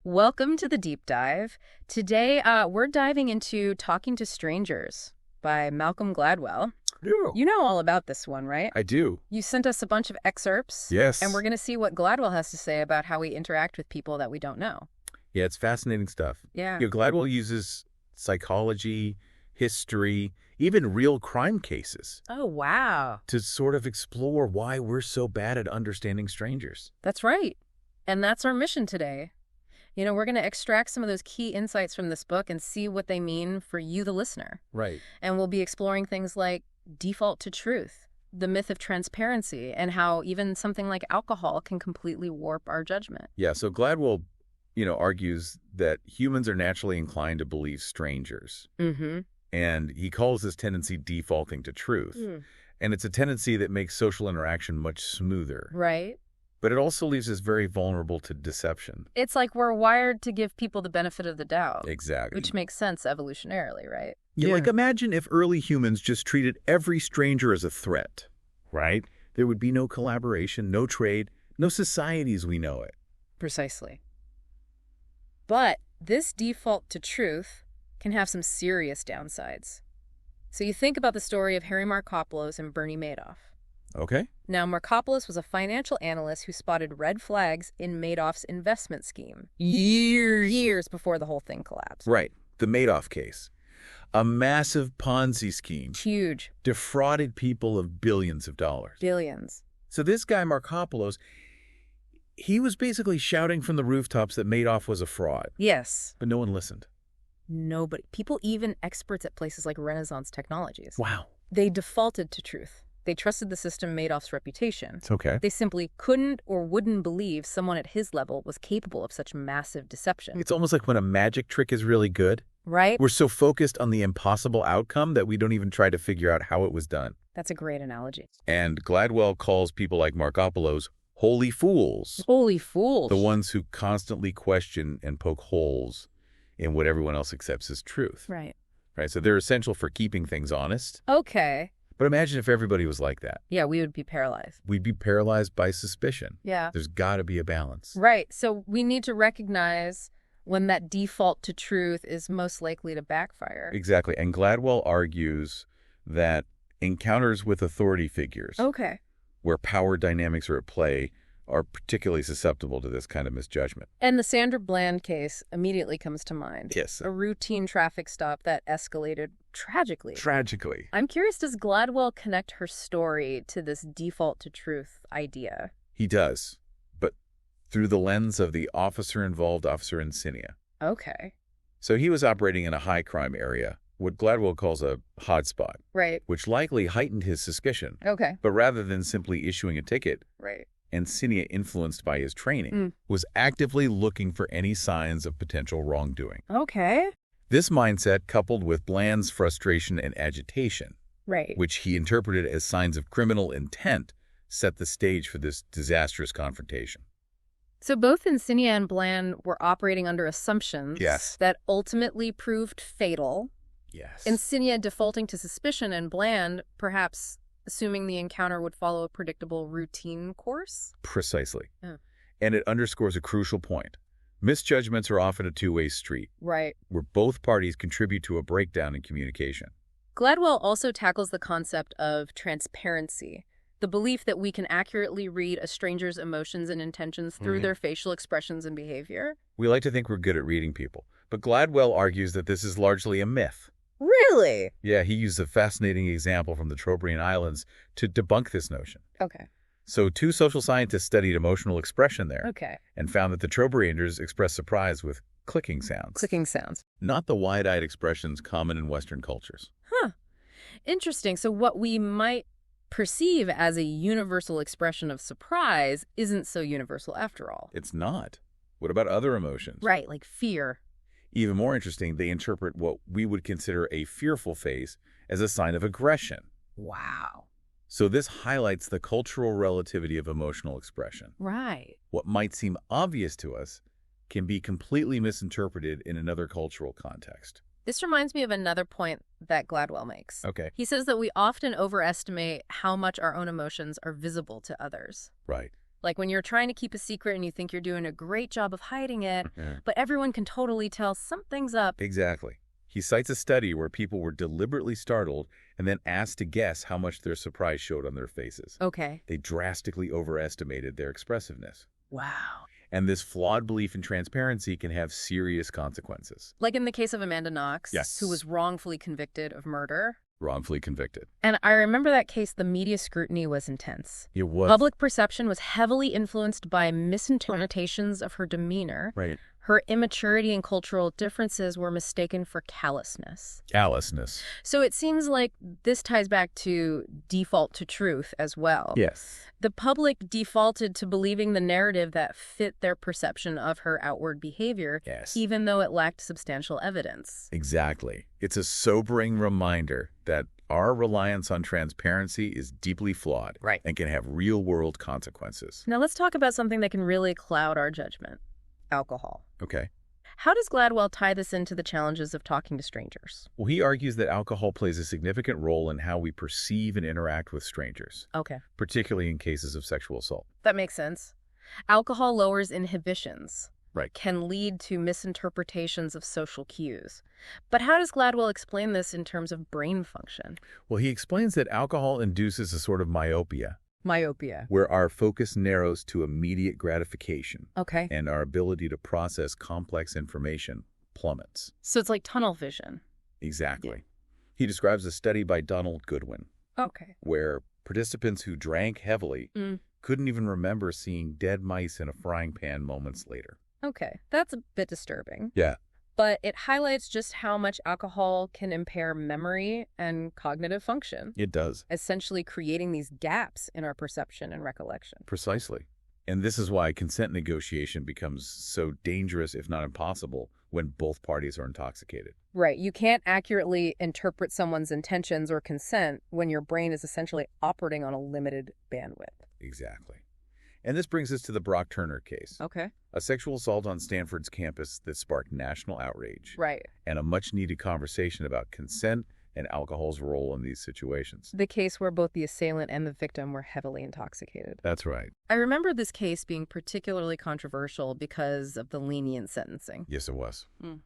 Welcome to the deep dive. Today, we're diving into Talking to Strangers by Malcolm Gladwell. Yeah, You know all about this one, right? I do. You sent us a bunch of excerpts. Yes. And we're going to see what Gladwell has to say about how we interact with people that we don't know. Yeah, it's fascinating stuff. Yeah. Gladwell uses psychology, history, even real crime cases Oh, wow. to sort of explore why we're so bad at understanding strangers. That's right. And that's our mission today. We're going to extract some of those key insights from this book and see what they mean for you, the listener. Right. And we'll be exploring things like default to truth, the myth of transparency, and how even something like alcohol can completely warp our judgment. Yeah, so Gladwell, argues that humans are naturally inclined to believe strangers. Mm-hmm. And he calls this tendency defaulting to truth. And it's a tendency that makes social interaction much smoother. Right. But it also leaves us very vulnerable to deception. It's like we're wired to give people the benefit of the doubt. Exactly. Which makes sense evolutionarily, right? Yeah, like imagine if early humans just treated every stranger as a threat. Right? There would be no collaboration, no trade, no society as we know it. Precisely. But this default to truth can have some serious downsides. So you think about the story of Harry Markopolos and Bernie Madoff. Okay. Now, Markopolos was a financial analyst who spotted red flags in Madoff's investment scheme years before the whole thing collapsed. Right. The Madoff case. A massive Ponzi scheme. Huge. Defrauded people of billions of dollars. Billions. So this guy, Markopolos, he was basically shouting from the rooftops that Madoff was a fraud. Yes. But no one listened. Nobody. People, even experts at places like Renaissance Technologies. Wow. They defaulted to truth. They trusted the system Madoff's reputation. It's okay. They simply couldn't or wouldn't believe someone at his level was capable of such massive deception. It's almost like when a magic trick is really good. Right? We're so focused on the impossible outcome that we don't even try to figure out how it was done. That's a great analogy. And Gladwell calls people like Markopolos holy fools. Holy fools. The ones who constantly question and poke holes in what everyone else accepts as truth. Right. Right. So they're essential for keeping things honest. Okay. But imagine if everybody was like that. Yeah, we would be paralyzed. We'd be paralyzed by suspicion. Yeah. There's got to be a balance. Right. So we need to recognize when that default to truth is most likely to backfire. Exactly. And Gladwell argues that encounters with authority figures, Okay. where power dynamics are at play, are particularly susceptible to this kind of misjudgment. And the Sandra Bland case immediately comes to mind. Yes. A routine traffic stop that escalated tragically. Tragically. I'm curious, does Gladwell connect her story to this default to truth idea? He does, but through the lens of the officer-involved officer Insignia. Okay. So he was operating in a high-crime area, what Gladwell calls a hotspot, Right. which likely heightened his suspicion. Okay. But rather than simply issuing a ticket, Right. Insignia, influenced by his training, was actively looking for any signs of potential wrongdoing. Okay. This mindset, coupled with Bland's frustration and agitation, Right. which he interpreted as signs of criminal intent, set the stage for this disastrous confrontation. So both Insignia and Bland were operating under assumptions Yes. that ultimately proved fatal. Yes. Insignia defaulting to suspicion, and Bland perhaps assuming the encounter would follow a predictable routine course? Precisely. Yeah. And it underscores a crucial point. Misjudgments are often a two-way street, Right. where both parties contribute to a breakdown in communication. Gladwell also tackles the concept of transparency, the belief that we can accurately read a stranger's emotions and intentions through their facial expressions and behavior. We like to think we're good at reading people, but Gladwell argues that this is largely a myth. Really? Yeah, he used a fascinating example from the Trobriand Islands to debunk this notion. Okay. So two social scientists studied emotional expression there Okay. and found that the Trobrianders expressed surprise with clicking sounds, Clicking sounds. not the wide-eyed expressions common in Western cultures. Huh. Interesting. So what we might perceive as a universal expression of surprise isn't so universal after all. It's not. What about other emotions? Right, like fear. Even more interesting, they interpret what we would consider a fearful face as a sign of aggression. Wow. So this highlights the cultural relativity of emotional expression. Right. What might seem obvious to us can be completely misinterpreted in another cultural context. This reminds me of another point that Gladwell makes. Okay. He says that we often overestimate how much our own emotions are visible to others. Right. Like when you're trying to keep a secret and you think you're doing a great job of hiding it, but everyone can totally tell something's up. Exactly. He cites a study where people were deliberately startled and then asked to guess how much their surprise showed on their faces. Okay. They drastically overestimated their expressiveness. Wow. And this flawed belief in transparency can have serious consequences. Like in the case of Amanda Knox, Yes. who was wrongfully convicted of murder. Wrongfully convicted. And I remember that case, the media scrutiny was intense. It was. Public perception was heavily influenced by misinterpretations of her demeanor. Right. Her immaturity and cultural differences were mistaken for callousness. Callousness. So it seems like this ties back to default to truth as well. Yes. The public defaulted to believing the narrative that fit their perception of her outward behavior, Yes. even though it lacked substantial evidence. Exactly. It's a sobering reminder that our reliance on transparency is deeply flawed. Right. And can have real-world consequences. Now let's talk about something that can really cloud our judgment. Alcohol. Okay. How does Gladwell tie this into the challenges of talking to strangers? Well, he argues that alcohol plays a significant role in how we perceive and interact with strangers, Okay. particularly in cases of sexual assault. That makes sense. Alcohol lowers inhibitions. Right. Can lead to misinterpretations of social cues. But how does Gladwell explain this in terms of brain function? Well, he explains that alcohol induces a sort of myopia, Myopia. where our focus narrows to immediate gratification, Okay. and our ability to process complex information plummets. So it's like tunnel vision. Exactly. He describes a study by Donald Goodwin, Okay. where participants who drank heavily couldn't even remember seeing dead mice in a frying pan moments later. Okay. That's a bit disturbing. Yeah. But it highlights just how much alcohol can impair memory and cognitive function, It does. essentially creating these gaps in our perception and recollection. Precisely. And this is why consent negotiation becomes so dangerous, if not impossible, when both parties are intoxicated. Right. You can't accurately interpret someone's intentions or consent when your brain is essentially operating on a limited bandwidth. Exactly. And this brings us to the Brock Turner case, Okay. a sexual assault on Stanford's campus that sparked national outrage Right. and a much-needed conversation about consent and alcohol's role in these situations. The case where both the assailant and the victim were heavily intoxicated. That's right. I remember this case being particularly controversial because of the lenient sentencing. Yes, it was. Mm.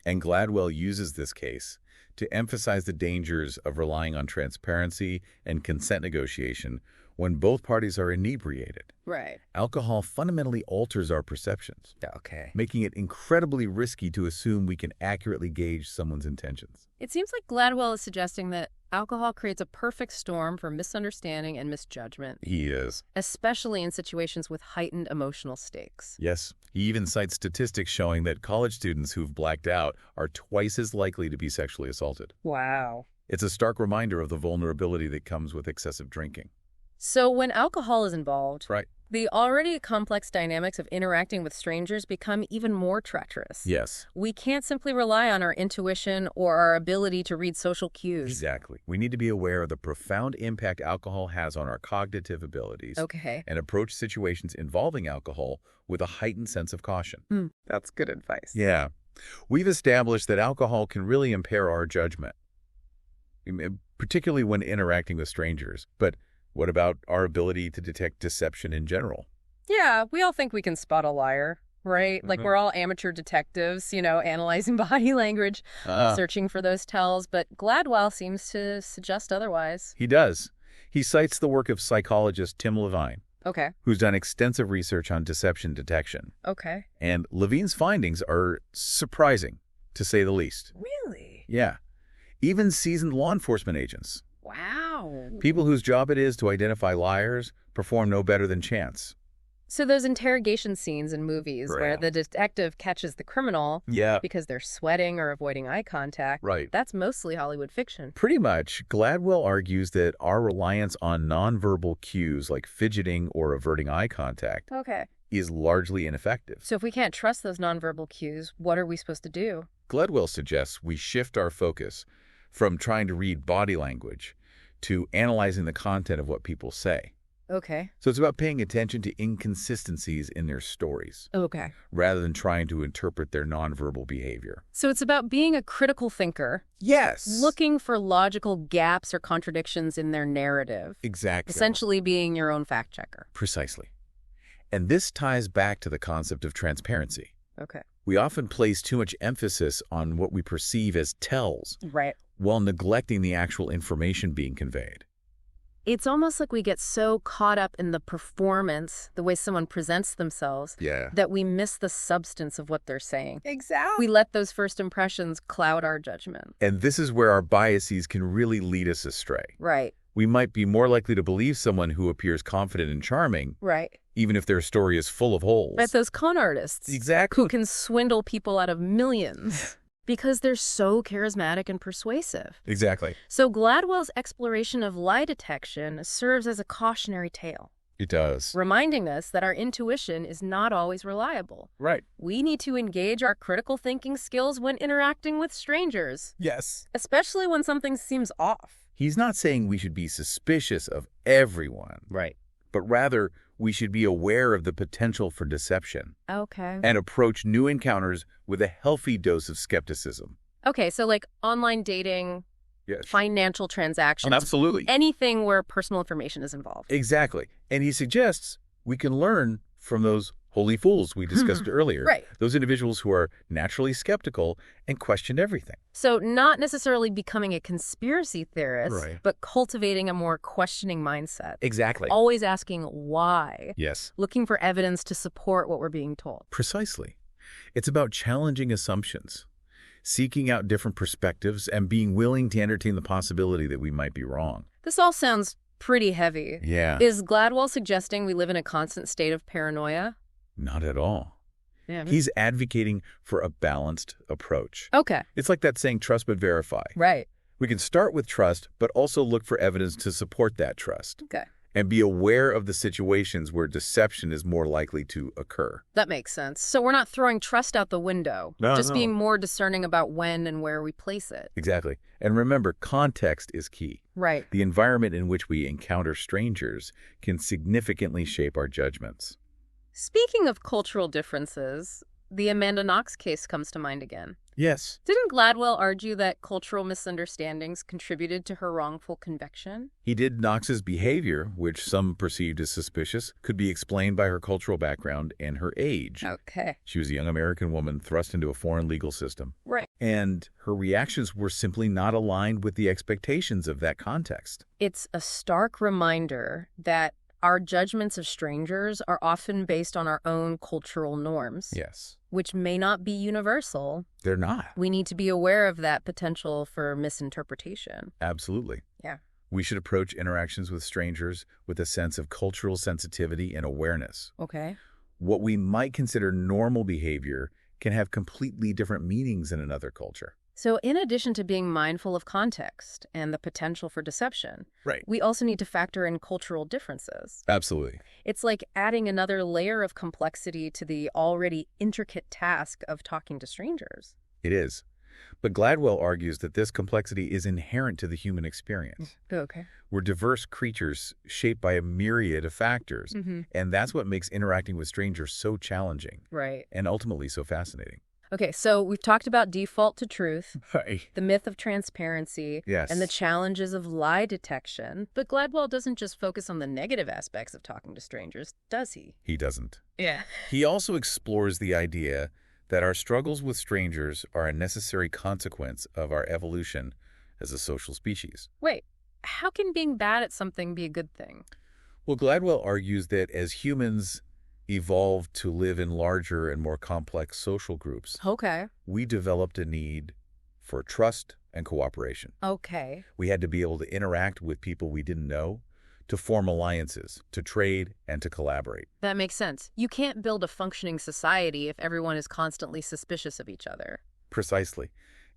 And Gladwell uses this case to emphasize the dangers of relying on transparency and consent negotiation when both parties are inebriated. Right. Alcohol fundamentally alters our perceptions, Okay. making it incredibly risky to assume we can accurately gauge someone's intentions. It seems like Gladwell is suggesting that alcohol creates a perfect storm for misunderstanding and misjudgment, He is. especially in situations with heightened emotional stakes. Yes. He even cites statistics showing that college students who've blacked out are twice as likely to be sexually assaulted. Wow. It's a stark reminder of the vulnerability that comes with excessive drinking. So when alcohol is involved, Right. the already complex dynamics of interacting with strangers become even more treacherous. Yes. We can't simply rely on our intuition or our ability to read social cues. Exactly. We need to be aware of the profound impact alcohol has on our cognitive abilities Okay. and approach situations involving alcohol with a heightened sense of caution. That's good advice. Yeah. We've established that alcohol can really impair our judgment, particularly when interacting with strangers. But what about our ability to detect deception in general? Yeah, we all think we can spot a liar, right? Like we're all amateur detectives, analyzing body language, searching for those tells, but Gladwell seems to suggest otherwise. He does. He cites the work of psychologist Tim Levine, Okay. who's done extensive research on deception detection. Okay. And Levine's findings are surprising, to say the least. Really? Yeah. Even seasoned law enforcement agents, Wow. people whose job it is to identify liars, perform no better than chance. So those interrogation scenes in movies where Right. the detective catches the criminal Yeah. because they're sweating or avoiding eye contact, Right. that's mostly Hollywood fiction. Pretty much, Gladwell argues that our reliance on nonverbal cues like fidgeting or averting eye contact Okay. is largely ineffective. So if we can't trust those nonverbal cues, what are we supposed to do? Gladwell suggests we shift our focus from trying to read body language to analyzing the content of what people say. Okay. So it's about paying attention to inconsistencies in their stories, Okay. rather than trying to interpret their nonverbal behavior. So it's about being a critical thinker, Yes. looking for logical gaps or contradictions in their narrative, Exactly. essentially being your own fact checker. Precisely. And this ties back to the concept of transparency. Okay. We often place too much emphasis on what we perceive as tells, Right. while neglecting the actual information being conveyed. It's almost like we get so caught up in the performance, the way someone presents themselves, Yeah. that we miss the substance of what they're saying. Exactly. We let those first impressions cloud our judgment. And this is where our biases can really lead us astray. Right. We might be more likely to believe someone who appears confident and charming, Right. even if their story is full of holes. Right, those con artists Exactly. who can swindle people out of millions because they're so charismatic and persuasive. Exactly. So Gladwell's exploration of lie detection serves as a cautionary tale, It does. reminding us that our intuition is not always reliable. Right. We need to engage our critical thinking skills when interacting with strangers, Yes. especially when something seems off. He's not saying we should be suspicious of everyone, Right. but rather we should be aware of the potential for deception Okay. and approach new encounters with a healthy dose of skepticism. Okay, so like online dating, Yes. financial transactions, Absolutely. anything where personal information is involved. Exactly. And he suggests we can learn from those holy fools we discussed earlier. Right. Those individuals who are naturally skeptical and question everything. So not necessarily becoming a conspiracy theorist, Right. but cultivating a more questioning mindset. Exactly. Always asking why, Yes. looking for evidence to support what we're being told. Precisely. It's about challenging assumptions, seeking out different perspectives, and being willing to entertain the possibility that we might be wrong. This all sounds pretty heavy. Yeah. Is Gladwell suggesting we live in a constant state of paranoia? Not at all. Yeah. He's advocating for a balanced approach. Okay. It's like that saying, trust but verify. Right. We can start with trust, but also look for evidence to support that trust. Okay. And be aware of the situations where deception is more likely to occur. That makes sense. So we're not throwing trust out the window, just being more discerning about when and where we place it. Exactly. And remember, context is key. Right. The environment in which we encounter strangers can significantly shape our judgments. Speaking of cultural differences, the Amanda Knox case comes to mind again. Yes. Didn't Gladwell argue that cultural misunderstandings contributed to her wrongful conviction? He did. Knox's behavior, which some perceived as suspicious, could be explained by her cultural background and her age. Okay. She was a young American woman thrust into a foreign legal system. Right. And her reactions were simply not aligned with the expectations of that context. It's a stark reminder that our judgments of strangers are often based on our own cultural norms, Yes. which may not be universal. They're not. We need to be aware of that potential for misinterpretation. Absolutely. Yeah. We should approach interactions with strangers with a sense of cultural sensitivity and awareness. Okay. What we might consider normal behavior can have completely different meanings in another culture. So in addition to being mindful of context and the potential for deception, Right. we also need to factor in cultural differences. Absolutely. It's like adding another layer of complexity to the already intricate task of talking to strangers. It is. But Gladwell argues that this complexity is inherent to the human experience. Okay. We're diverse creatures shaped by a myriad of factors, and that's what makes interacting with strangers so challenging Right. and ultimately so fascinating. Okay, so we've talked about default to truth, Right. the myth of transparency, Yes. and the challenges of lie detection. But Gladwell doesn't just focus on the negative aspects of talking to strangers, does he? He doesn't. Yeah. He also explores the idea that our struggles with strangers are a necessary consequence of our evolution as a social species. Wait, how can being bad at something be a good thing? Well, Gladwell argues that as humans evolved to live in larger and more complex social groups, Okay. we developed a need for trust and cooperation. Okay. We had to be able to interact with people we didn't know, to form alliances, to trade, and to collaborate. That makes sense. You can't build a functioning society if everyone is constantly suspicious of each other. Precisely.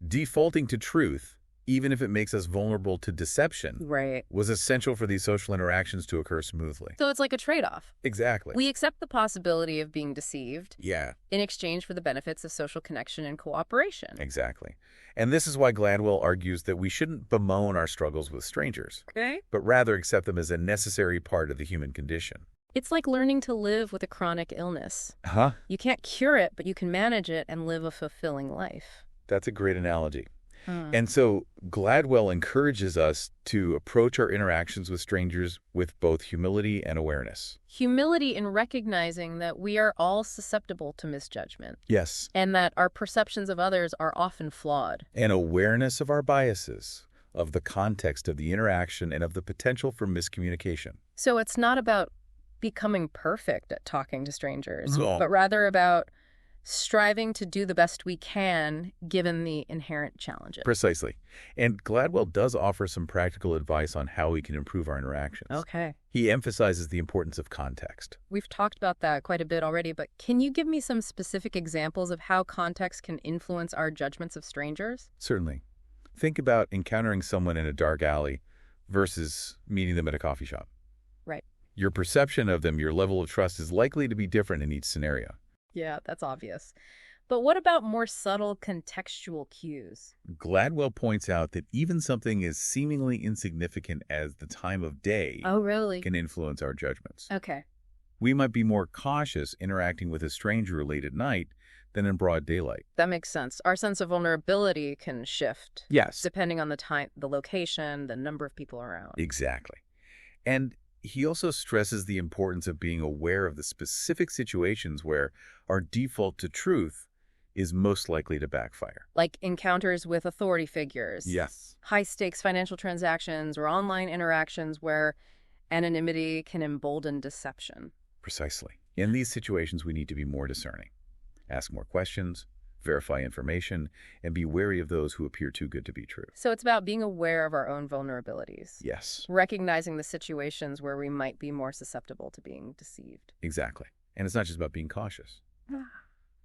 Defaulting to truth, even if it makes us vulnerable to deception, Right. was essential for these social interactions to occur smoothly. So it's like a trade-off. Exactly. We accept the possibility of being deceived Yeah, in exchange for the benefits of social connection and cooperation. exactly. And this is why Gladwell argues that we shouldn't bemoan our struggles with strangers, Okay. but rather accept them as a necessary part of the human condition. It's like learning to live with a chronic illness. Huh? You can't cure it, but you can manage it and live a fulfilling life. That's a great analogy. And so Gladwell encourages us to approach our interactions with strangers with both humility and awareness. Humility in recognizing that we are all susceptible to misjudgment Yes. and that our perceptions of others are often flawed. And awareness of our biases, of the context of the interaction, and of the potential for miscommunication. So it's not about becoming perfect at talking to strangers, No. but rather about striving to do the best we can given the inherent challenges. Precisely. And Gladwell does offer some practical advice on how we can improve our interactions. Okay. He emphasizes the importance of context. We've talked about that quite a bit already, but can you give me some specific examples of how context can influence our judgments of strangers? Certainly. Think about encountering someone in a dark alley versus meeting them at a coffee shop. Right. Your perception of them, your level of trust is likely to be different in each scenario. Yeah, that's obvious. But what about more subtle contextual cues? Gladwell points out that even something as seemingly insignificant as the time of day Oh, really? can influence our judgments. Okay. We might be more cautious interacting with a stranger late at night than in broad daylight. That makes sense. Our sense of vulnerability can shift Yes. depending on the time, the location, the number of people around. Exactly. And he also stresses the importance of being aware of the specific situations where our default to truth is most likely to backfire. Like encounters with authority figures. Yes. High-stakes financial transactions or online interactions where anonymity can embolden deception. Precisely. In these situations, we need to be more discerning. Ask more questions, verify information, and be wary of those who appear too good to be true. So it's about being aware of our own vulnerabilities. Yes, Recognizing the situations where we might be more susceptible to being deceived. exactly. And it's not just about being cautious.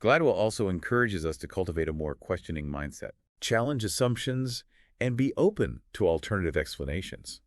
Gladwell also encourages us to cultivate a more questioning mindset, challenge assumptions, and be open to alternative explanations.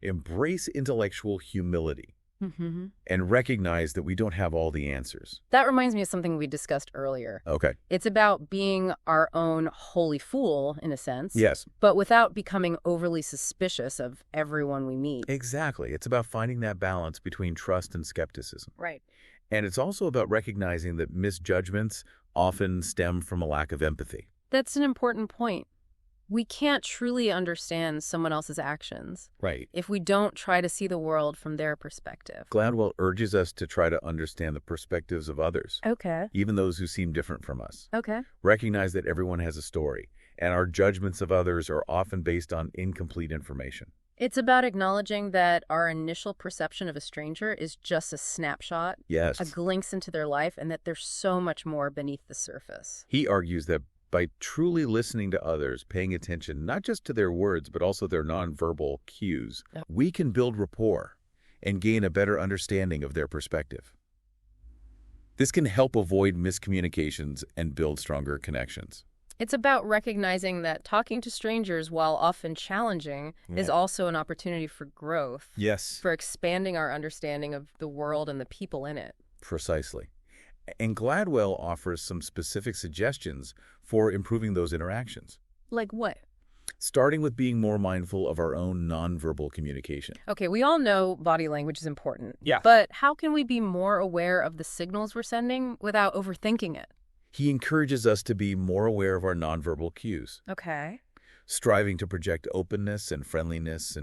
Embrace intellectual humility Mm-hmm. and recognize that we don't have all the answers. That reminds me of something we discussed earlier. Okay. It's about being our own holy fool, in a sense. Yes, But without becoming overly suspicious of everyone we meet. exactly. It's about finding that balance between trust and skepticism. Right. And it's also about recognizing that misjudgments often stem from a lack of empathy. That's an important point. We can't truly understand someone else's actions Right. if we don't try to see the world from their perspective. Gladwell urges us to try to understand the perspectives of others, Okay. even those who seem different from us. Okay. Recognize that everyone has a story, and our judgments of others are often based on incomplete information. It's about acknowledging that our initial perception of a stranger is just a snapshot, Yes. a glimpse into their life, and that there's so much more beneath the surface. He argues that by truly listening to others, paying attention not just to their words, but also their nonverbal cues, Yep. we can build rapport and gain a better understanding of their perspective. This can help avoid miscommunications and build stronger connections. It's about recognizing that talking to strangers, while often challenging, is also an opportunity for growth, Yes. for expanding our understanding of the world and the people in it. Precisely. And Gladwell offers some specific suggestions for improving those interactions, Like what? starting with being more mindful of our own nonverbal communication. Okay, we all know body language is important. Yeah. But how can we be more aware of the signals we're sending without overthinking it? He encourages us to be more aware of our nonverbal cues, Okay. striving to project openness and friendliness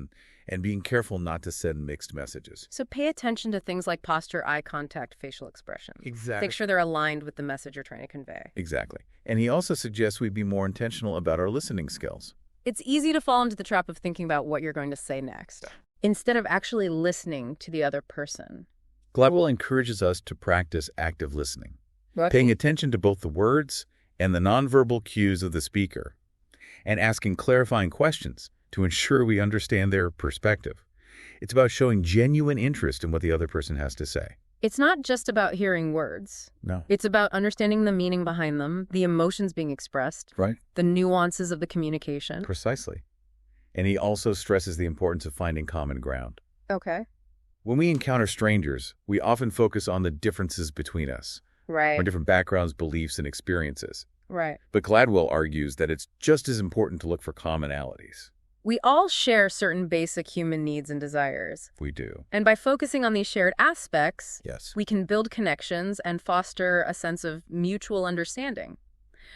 and being careful not to send mixed messages. So pay attention to things like posture, eye contact, facial expression. Exactly. Make sure they're aligned with the message you're trying to convey. Exactly. And he also suggests we be more intentional about our listening skills. It's easy to fall into the trap of thinking about what you're going to say next, instead of actually listening to the other person. Gladwell encourages us to practice active listening, paying attention to both the words and the nonverbal cues of the speaker, and asking clarifying questions to ensure we understand their perspective. It's about showing genuine interest in what the other person has to say. It's not just about hearing words. No. It's about understanding the meaning behind them, the emotions being expressed, Right? the nuances of the communication. Precisely. And he also stresses the importance of finding common ground. Okay. When we encounter strangers, we often focus on the differences between us, Right. our different backgrounds, beliefs, and experiences. Right. But Gladwell argues that it's just as important to look for commonalities. We all share certain basic human needs and desires. We do. And by focusing on these shared aspects, Yes. we can build connections and foster a sense of mutual understanding.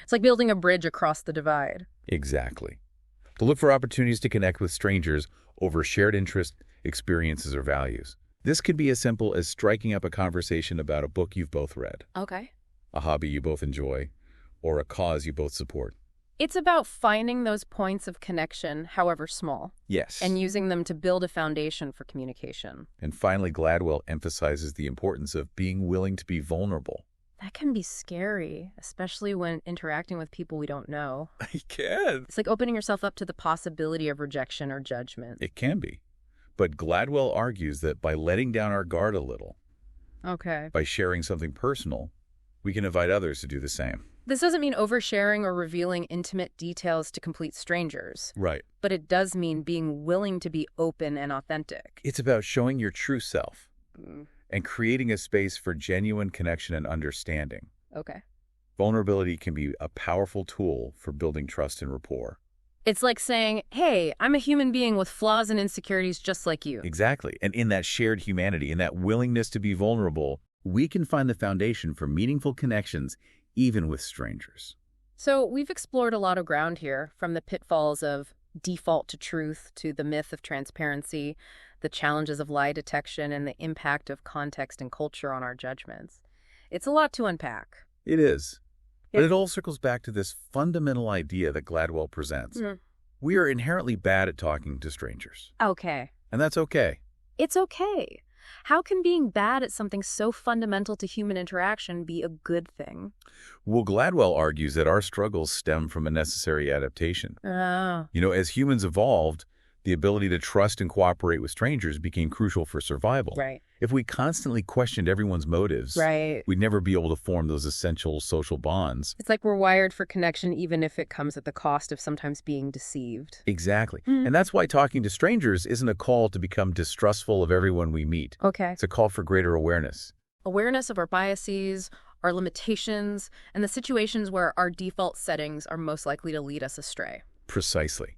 It's like building a bridge across the divide. Exactly. To look for opportunities to connect with strangers over shared interests, experiences, or values. This could be as simple as striking up a conversation about a book you've both read, Okay. a hobby you both enjoy, or a cause you both support. It's about finding those points of connection, however small, Yes. and using them to build a foundation for communication. And finally, Gladwell emphasizes the importance of being willing to be vulnerable. That can be scary, especially when interacting with people we don't know. It can. It's like opening yourself up to the possibility of rejection or judgment. It can be. But Gladwell argues that by letting down our guard a little, Okay. by sharing something personal, we can invite others to do the same. This doesn't mean oversharing or revealing intimate details to complete strangers. Right. But it does mean being willing to be open and authentic. It's about showing your true self and creating a space for genuine connection and understanding. Okay. Vulnerability can be a powerful tool for building trust and rapport. It's like saying, hey, I'm a human being with flaws and insecurities just like you. Exactly. And in that shared humanity, in that willingness to be vulnerable, we can find the foundation for meaningful connections, even with strangers. So we've explored a lot of ground here, from the pitfalls of default to truth to the myth of transparency, the challenges of lie detection, and the impact of context and culture on our judgments. It's a lot to unpack. It is. Yeah. But it all circles back to this fundamental idea that Gladwell presents. We are inherently bad at talking to strangers. Okay. And that's okay. It's okay. How can being bad at something so fundamental to human interaction be a good thing? Well, Gladwell argues that our struggles stem from a necessary adaptation. Oh. As humans evolved, the ability to trust and cooperate with strangers became crucial for survival. Right. If we constantly questioned everyone's motives, Right. we'd never be able to form those essential social bonds. It's like we're wired for connection even if it comes at the cost of sometimes being deceived. Exactly. And that's why talking to strangers isn't a call to become distrustful of everyone we meet. Okay. It's a call for greater awareness. Awareness of our biases, our limitations, and the situations where our default settings are most likely to lead us astray. Precisely.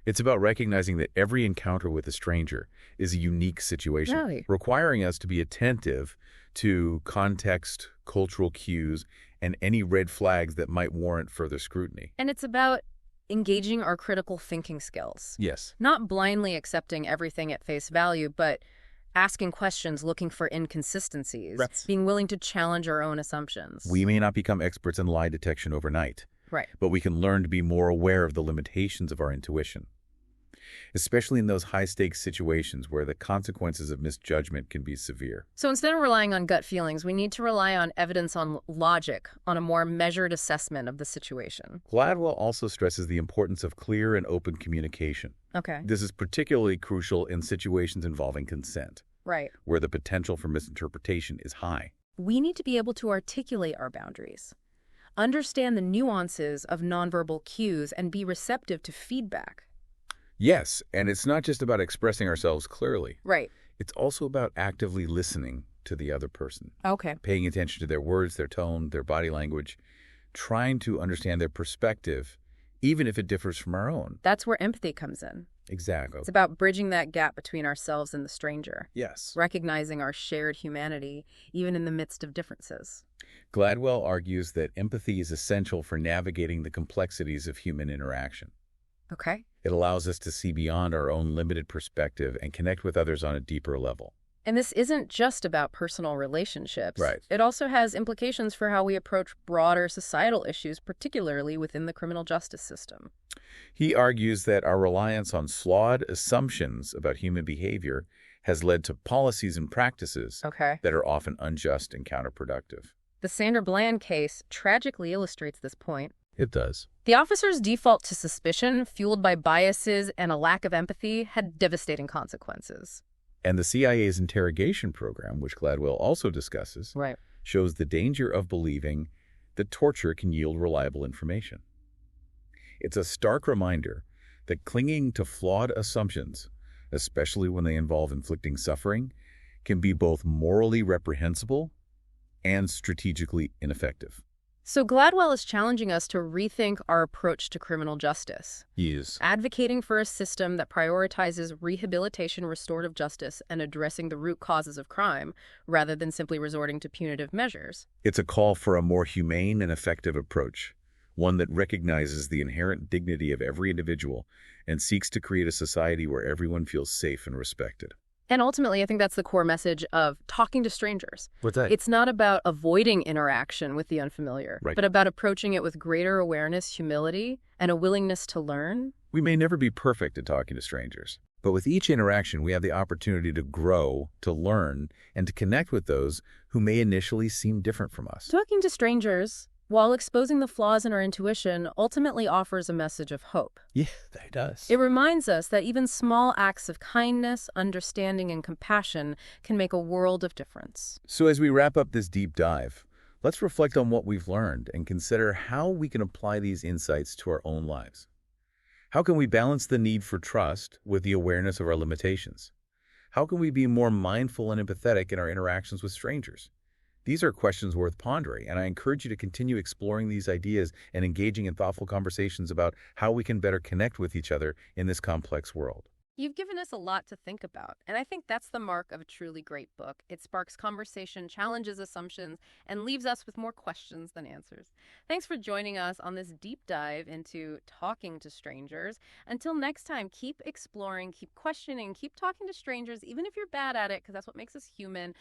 It's about recognizing that every encounter with a stranger is a unique situation, Really? requiring us to be attentive to context, cultural cues, and any red flags that might warrant further scrutiny. And it's about engaging our critical thinking skills. Yes. Not blindly accepting everything at face value, but asking questions, looking for inconsistencies, Right. being willing to challenge our own assumptions. We may not become experts in lie detection overnight, Right. but we can learn to be more aware of the limitations of our intuition, especially in those high-stakes situations where the consequences of misjudgment can be severe. So instead of relying on gut feelings, we need to rely on evidence, on logic, on a more measured assessment of the situation. Gladwell also stresses the importance of clear and open communication. Okay. This is particularly crucial in situations involving consent, Right. where the potential for misinterpretation is high. We need to be able to articulate our boundaries, understand the nuances of nonverbal cues, and be receptive to feedback. Yes, and it's not just about expressing ourselves clearly. Right. It's also about actively listening to the other person, Okay. paying attention to their words, their tone, their body language, trying to understand their perspective, even if it differs from our own. That's where empathy comes in. Exactly. It's about bridging that gap between ourselves and the stranger, Yes. recognizing our shared humanity, even in the midst of differences. Gladwell argues that empathy is essential for navigating the complexities of human interaction. Okay. It allows us to see beyond our own limited perspective and connect with others on a deeper level. And this isn't just about personal relationships. Right. It also has implications for how we approach broader societal issues, particularly within the criminal justice system. He argues that our reliance on flawed assumptions about human behavior has led to policies and practices Okay. that are often unjust and counterproductive. The Sandra Bland case tragically illustrates this point. It does. The officer's default to suspicion, fueled by biases and a lack of empathy, had devastating consequences. And the CIA's interrogation program, which Gladwell also discusses, Right. shows the danger of believing that torture can yield reliable information. It's a stark reminder that clinging to flawed assumptions, especially when they involve inflicting suffering, can be both morally reprehensible and strategically ineffective. So Gladwell is challenging us to rethink our approach to criminal justice, Yes. advocating for a system that prioritizes rehabilitation, restorative justice, and addressing the root causes of crime, rather than simply resorting to punitive measures. It's a call for a more humane and effective approach, one that recognizes the inherent dignity of every individual and seeks to create a society where everyone feels safe and respected. And ultimately, I think that's the core message of talking to strangers. What's that? It's not about avoiding interaction with the unfamiliar, Right. but about approaching it with greater awareness, humility, and a willingness to learn. We may never be perfect at talking to strangers, but with each interaction, we have the opportunity to grow, to learn, and to connect with those who may initially seem different from us. Talking to strangers, while exposing the flaws in our intuition, ultimately offers a message of hope. Yeah, it does. It reminds us that even small acts of kindness, understanding, and compassion can make a world of difference. So as we wrap up this deep dive, let's reflect on what we've learned and consider how we can apply these insights to our own lives. How can we balance the need for trust with the awareness of our limitations? How can we be more mindful and empathetic in our interactions with strangers? These are questions worth pondering, and I encourage you to continue exploring these ideas and engaging in thoughtful conversations about how we can better connect with each other in this complex world. You've given us a lot to think about, and I think that's the mark of a truly great book. It sparks conversation, challenges assumptions, and leaves us with more questions than answers. Thanks for joining us on this deep dive into talking to strangers. Until next time, keep exploring, keep questioning, keep talking to strangers, even if you're bad at it, because that's what makes us human.